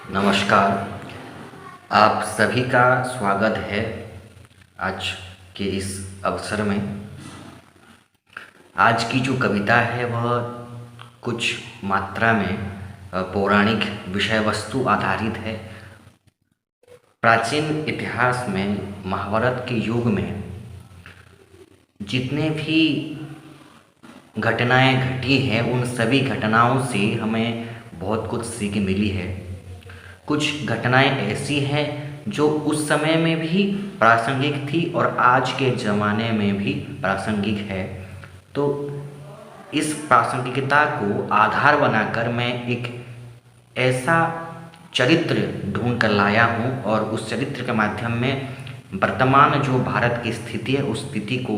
नमस्कार। आप सभी का स्वागत है आज के इस अवसर में। आज की जो कविता है वह कुछ मात्रा में पौराणिक विषय वस्तु आधारित है। प्राचीन इतिहास में महाभारत के युग में जितने भी घटनाएं घटी हैं उन सभी घटनाओं से हमें बहुत कुछ सीख मिली है। कुछ घटनाएं ऐसी हैं जो उस समय में भी प्रासंगिक थी और आज के ज़माने में भी प्रासंगिक है। तो इस प्रासंगिकता को आधार बनाकर मैं एक ऐसा चरित्र ढूंढ कर लाया हूँ और उस चरित्र के माध्यम में वर्तमान जो भारत की स्थिति है उस स्थिति को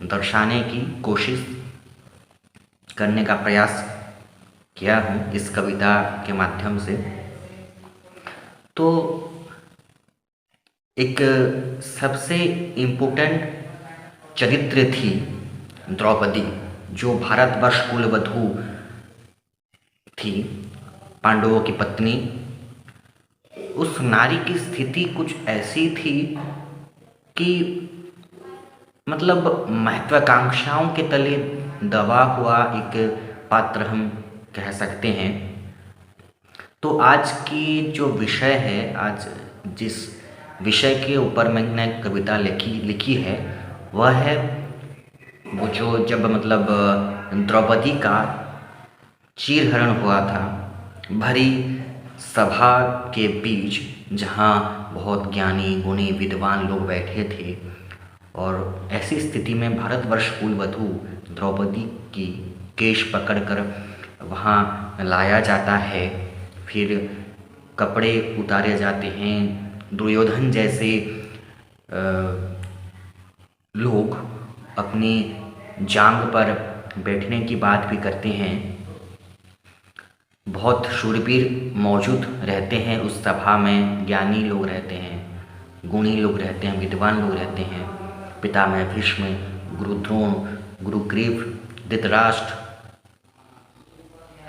दर्शाने की कोशिश करने का प्रयास किया हूँ इस कविता के माध्यम से। तो एक सबसे इम्पोर्टेंट चरित्र थी द्रौपदी, जो भारतवर्ष कुलवधू थी, पांडवों की पत्नी। उस नारी की स्थिति कुछ ऐसी थी कि मतलब महत्वाकांक्षाओं के तले दबा हुआ एक पात्र हम कह सकते हैं। तो आज की जो विषय है, आज जिस विषय के ऊपर मैंने कविता लिखी है वह है वो जो जब मतलब द्रौपदी का चीरहरण हुआ था भरी सभा के बीच, जहाँ बहुत ज्ञानी गुणी विद्वान लोग बैठे थे और ऐसी स्थिति में भारतवर्ष कुलवधू द्रौपदी की केश पकड़कर वहाँ लाया जाता है। फिर कपड़े उतारे जाते हैं। दुर्योधन जैसे लोग अपनी जांग पर बैठने की बात भी करते हैं। बहुत शूरवीर मौजूद रहते हैं उस सभा में, ज्ञानी लोग रहते हैं, गुणी लोग रहते हैं, विद्वान लोग रहते हैं। पितामह भीष्म, गुरु द्रोण, गुरु ग्रीव, धृतराष्ट्र।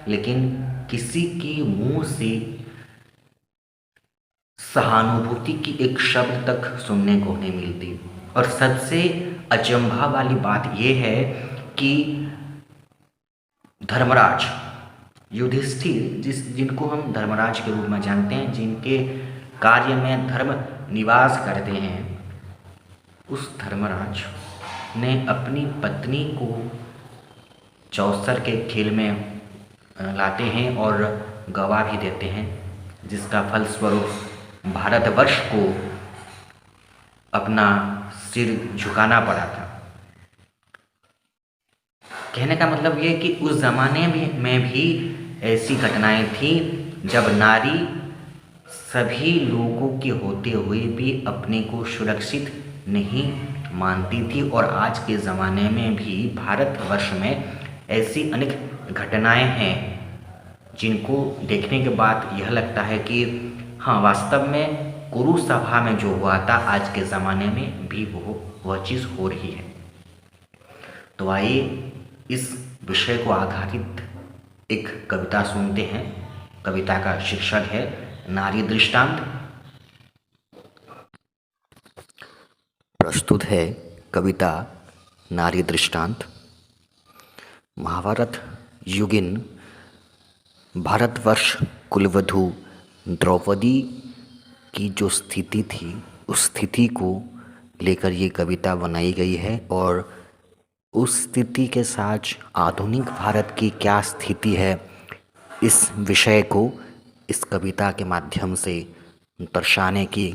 लेकिन किसी की मुंह से सहानुभूति की एक शब्द तक सुनने को नहीं मिलती। और सबसे अचंभा वाली बात यह है कि धर्मराज युधिष्ठिर, जिनको हम धर्मराज के रूप में जानते हैं, जिनके कार्य में धर्म निवास करते हैं, उस धर्मराज ने अपनी पत्नी को चौसर के खेल में लाते हैं और गवा भी देते हैं, जिसका फलस्वरूप भारतवर्ष को अपना सिर झुकाना पड़ा था। कहने का मतलब ये कि उस ज़माने में भी ऐसी घटनाएं थी जब नारी सभी लोगों के होते हुए भी अपने को सुरक्षित नहीं मानती थी। और आज के ज़माने में भी भारतवर्ष में ऐसी अनेक घटनाएं हैं जिनको देखने के बाद यह लगता है कि हाँ, वास्तव में कुरु सभा में जो हुआ था आज के ज़माने में भी वह चीज़ हो रही है। तो आइए इस विषय को आधारित एक कविता सुनते हैं। कविता का शीर्षक है नारी दृष्टांत। प्रस्तुत है कविता नारी दृष्टांत। महाभारत युगीन भारतवर्ष कुलवधू द्रौपदी की जो स्थिति थी उस स्थिति को लेकर ये कविता बनाई गई है। और उस स्थिति के साथ आधुनिक भारत की क्या स्थिति है, इस विषय को इस कविता के माध्यम से दर्शाने की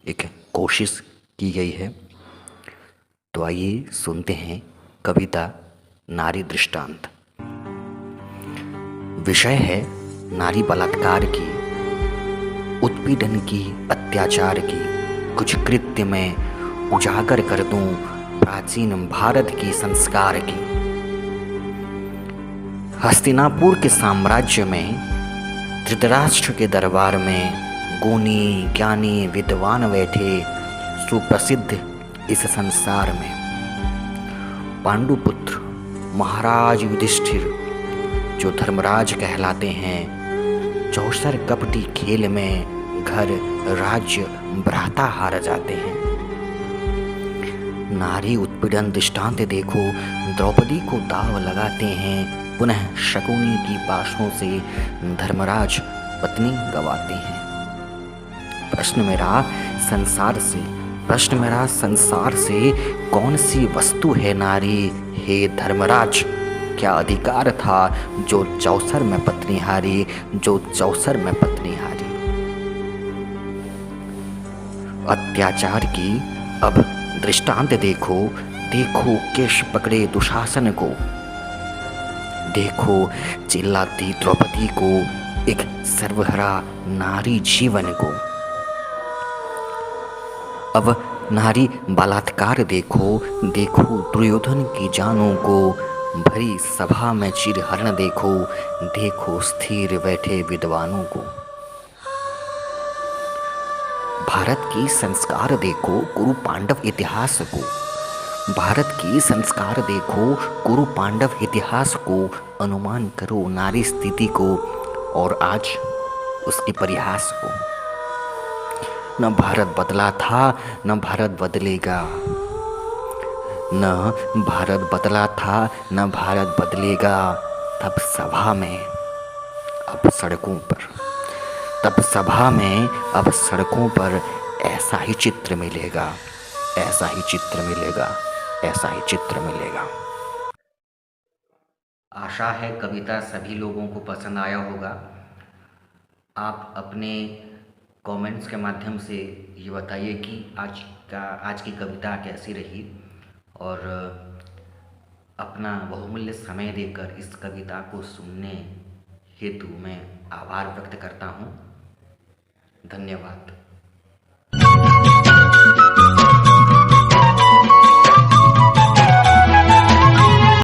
एक कोशिश की गई है। तो आइए सुनते हैं कविता नारी दृष्टांत। विषय है नारी बलात्कार की, उत्पीड़न की, अत्याचार की। कुछ कृत्य में उजागर कर दूं प्राचीन भारत की संस्कार की। हस्तिनापुर के साम्राज्य में धृतराष्ट्र के दरबार में गुणी ज्ञानी विद्वान बैठे सुप्रसिद्ध इस संसार में। पांडुपुत्र महाराज युधिष्ठिर जो धर्मराज कहलाते हैं, चौसर कपटी खेल में घर राज्य भ्राता हार जाते हैं। नारी उत्पीड़न दृष्टांत देखो, द्रौपदी को दाव लगाते हैं, पुनः शकुनी की पाशों से धर्मराज पत्नी गवाते हैं। प्रश्न मेरा संसार से कौन सी वस्तु है नारी, हे धर्मराज? क्या अधिकार था जो चौसर में पत्नी हारी, अत्याचार की अब दृष्टांत देखो, केश पकड़े दुशासन को, देखो चिल्लाती द्रौपदी को, एक सर्वहरा नारी जीवन को। अब नारी बलात्कार देखो, दुर्योधन की जानों को, भरी सभा में चिरहरण देखो स्थिर बैठे विद्वानों को। भारत की संस्कार देखो, कुरु पांडव इतिहास को, कुरु पांडव इतिहास को, अनुमान करो नारी स्थिति को और आज उसके परिहास को। न भारत बदला था, न भारत बदलेगा, तब सभा में अब सड़कों पर ऐसा ही चित्र मिलेगा। आशा है कविता सभी लोगों को पसंद आया होगा। आप अपने कमेंट्स के माध्यम से ये बताइए कि आज की कविता कैसी रही, और अपना बहुमूल्य समय देकर इस कविता को सुनने हेतु मैं आभार व्यक्त करता हूँ। धन्यवाद।